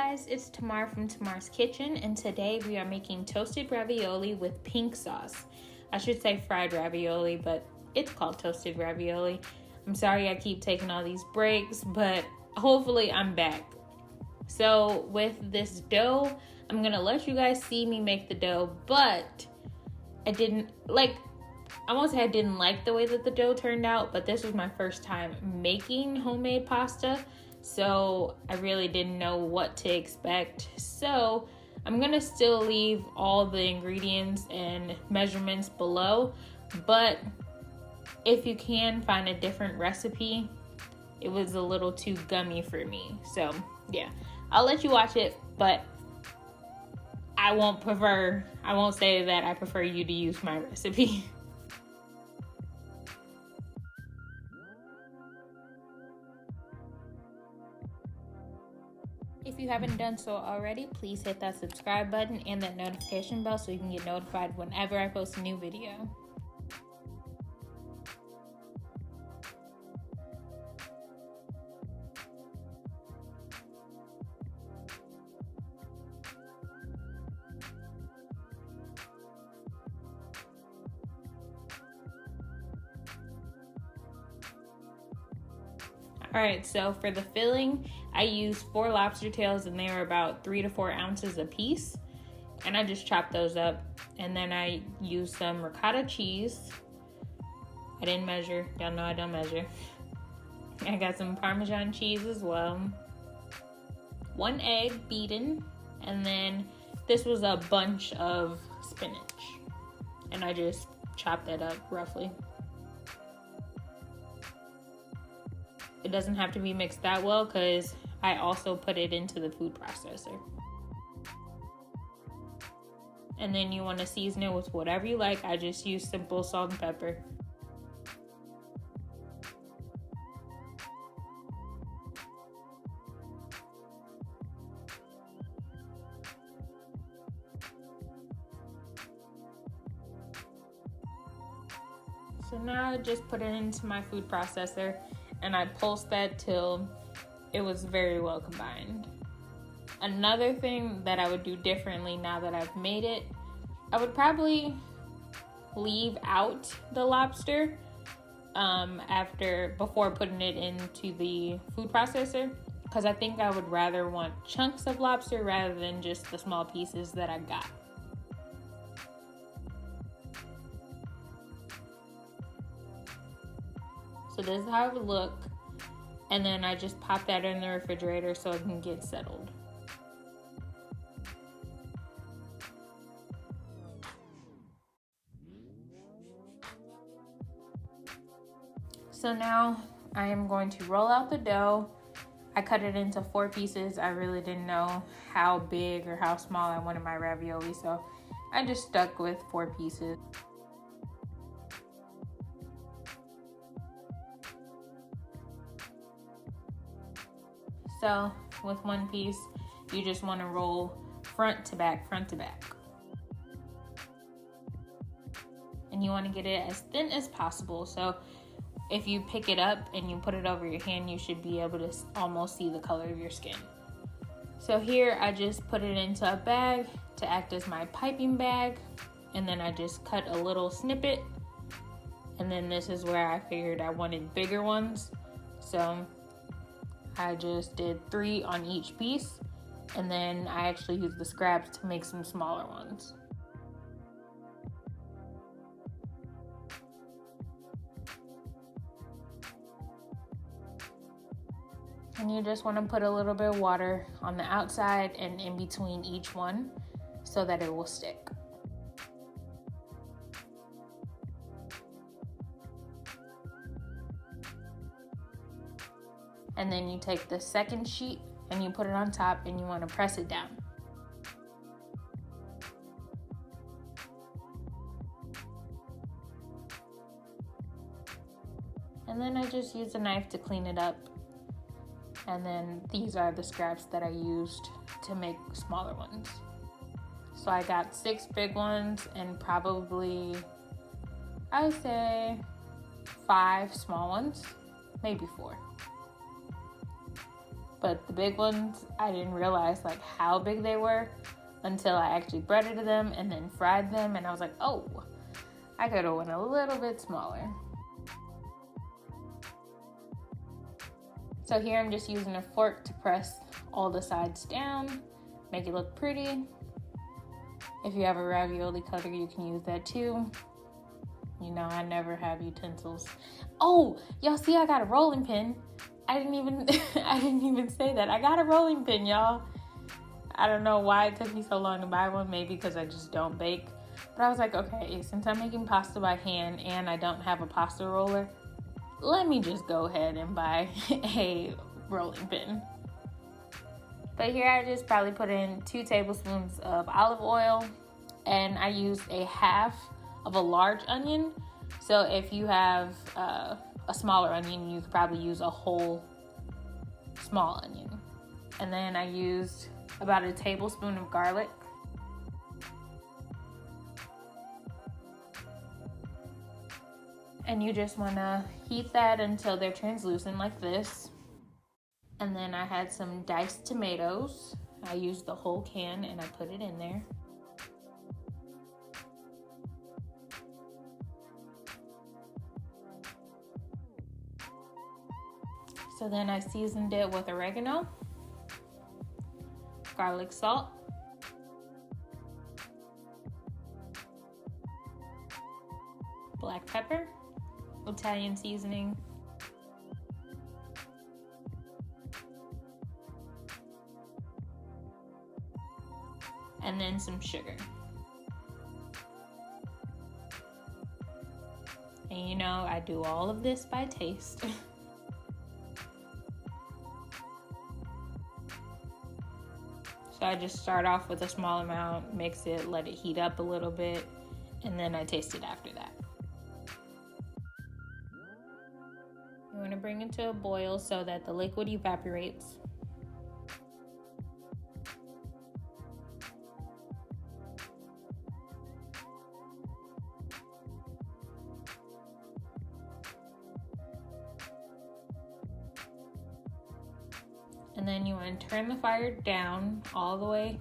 guys, it's Tamar from Tamar's Kitchen, and today we are making toasted ravioli with pink sauce. I should say fried ravioli, but it's called toasted ravioli. I'm sorry I keep taking all these breaks, but hopefully I'm back. So with this dough, I'm gonna let you guys see me make the dough, but I won't say I didn't like the way that the dough turned out, but this was my first time making homemade pasta. So I really didn't know what to expect. So I'm gonna still leave all the ingredients and measurements below, but if you can find a different recipe, it was a little too gummy for me. So yeah, I'll let you watch it, but I won't say that I prefer you to use my recipe. If you haven't done so already, please hit that subscribe button and that notification bell so you can get notified whenever I post a new video. Alright, so for the filling, I used 4 lobster tails and they were about 3 to 4 ounces a piece. And I just chopped those up. And then I used some ricotta cheese. I didn't measure. Y'all know I don't measure. I got some Parmesan cheese as well. 1 egg beaten. And then this was a bunch of spinach. And I just chopped that up roughly. It doesn't have to be mixed that well because I also put it into the food processor. And then you want to season it with whatever you like. I just use simple salt and pepper. So now I just put it into my food processor and I pulsed that till it was very well combined. Another thing that I would do differently now that I've made it, I would probably leave out the lobster before putting it into the food processor, because I think I would rather want chunks of lobster rather than just the small pieces that I got. So this is how it would look. And then I just pop that in the refrigerator so it can get settled. So now I am going to roll out the dough. I cut it into 4 pieces. I really didn't know how big or how small I wanted my ravioli, so I just stuck with 4 pieces. So with 1 piece, you just want to roll front to back. And you want to get it as thin as possible. So if you pick it up and you put it over your hand, you should be able to almost see the color of your skin. So here I just put it into a bag to act as my piping bag. And then I just cut a little snippet. And then this is where I figured I wanted bigger ones. So I just did 3 on each piece, and then I actually used the scraps to make some smaller ones. And you just want to put a little bit of water on the outside and in between each one so that it will stick. And then you take the second sheet and you put it on top and you want to press it down. And then I just use a knife to clean it up. And then these are the scraps that I used to make smaller ones. So I got 6 big ones and probably, I would say 5 small ones, maybe 4. but the big ones, I didn't realize like how big they were until I actually breaded them and then fried them, and I was like, oh, I could have went a little bit smaller. So here I'm just using a fork to press all the sides down, make it look pretty. If you have a ravioli cutter, you can use that too. You know, I never have utensils. Oh, y'all see I got a rolling pin. I didn't even say that. I got a rolling pin, y'all. I don't know why it took me so long to buy one, maybe because I just don't bake. But I was like, okay, since I'm making pasta by hand and I don't have a pasta roller, let me just go ahead and buy a rolling pin. But here I just probably put in 2 tablespoons of olive oil, and I used a half of a large onion. So if you have a smaller onion, you could probably use a whole small onion. And then I used about a tablespoon of garlic. And you just want to heat that until they're translucent like this. And then I had some diced tomatoes. I used the whole can and I put it in there. So then I seasoned it with oregano, garlic salt, black pepper, Italian seasoning, and then some sugar. And you know, I do all of this by taste. So I just start off with a small amount, mix it, let it heat up a little bit, and then I taste it after that. You want to bring it to a boil so that the liquid evaporates. And then you want to turn the fire down all the way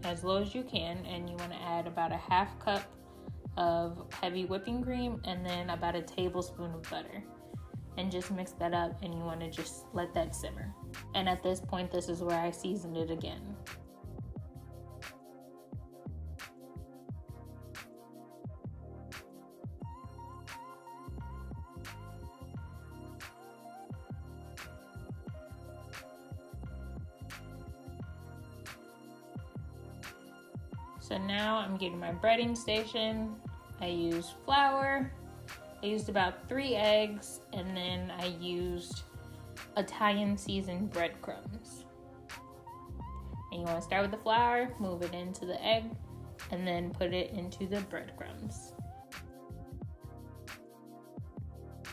as low as you can, and you want to add about a half cup of heavy whipping cream and then about a tablespoon of butter, and just mix that up, and you want to just let that simmer. And at this point, this is where I seasoned it again. So now I'm getting my breading station. I used flour. I used about 3 eggs, and then I used Italian seasoned breadcrumbs. And you want to start with the flour, move it into the egg, and then put it into the breadcrumbs.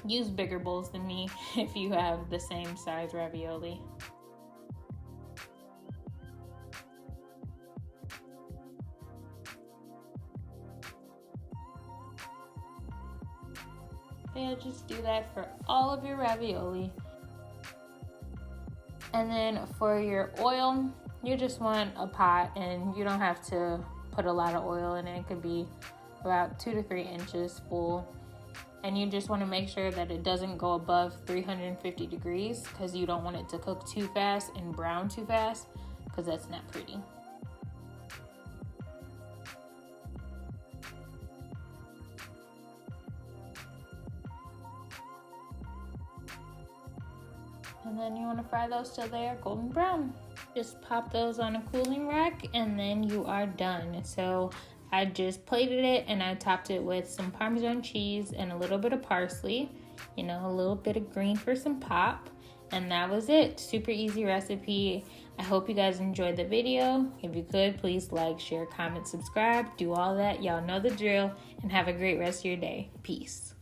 Use bigger bowls than me if you have the same size ravioli. Yeah, just do that for all of your ravioli. And then for your oil, you just want a pot, and you don't have to put a lot of oil in it. It could be about 2 to 3 inches full. And you just want to make sure that it doesn't go above 350 degrees, because you don't want it to cook too fast and brown too fast, because that's not pretty. And then you want to fry those till they are golden brown. Just pop those on a cooling rack, and then you are done. So I just plated it, and I topped it with some Parmesan cheese and a little bit of parsley, you know, a little bit of green for some pop. And that was it. Super easy recipe. I hope you guys enjoyed the video. If you could, please like, share, comment, subscribe, do all that. Y'all know the drill, and have a great rest of your day. Peace.